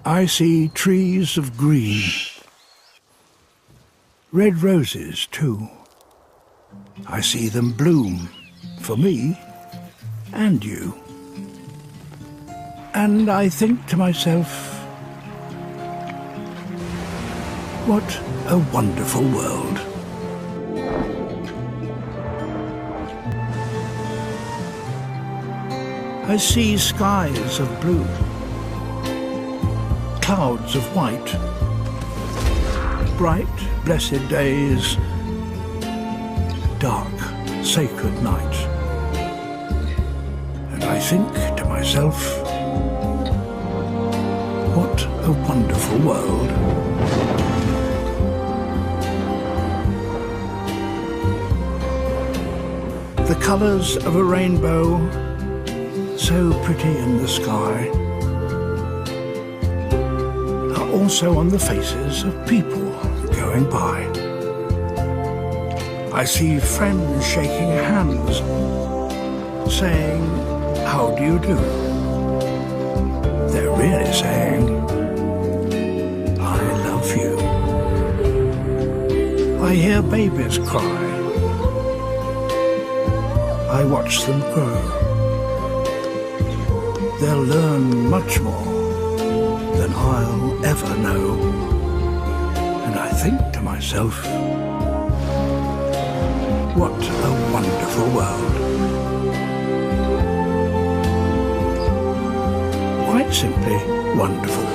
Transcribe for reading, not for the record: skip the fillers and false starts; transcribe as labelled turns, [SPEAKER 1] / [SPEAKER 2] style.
[SPEAKER 1] I see trees of green, red roses too. I see them bloom for me and you. And I think to myself, what a wonderful world. I see skies of blue, clouds of white, bright, blessed days, dark, sacred night. And I think to myself, what a wonderful world. The colours of a rainbow, so pretty in the sky, are also on the faces of people going by. I see friends shaking hands, saying, "How do you do?" They're really saying, "I love you." I hear babies cry. I watch them grow. They'll learn much more than I'll ever know. And I think to myself, what a wonderful world. Quite simply wonderful.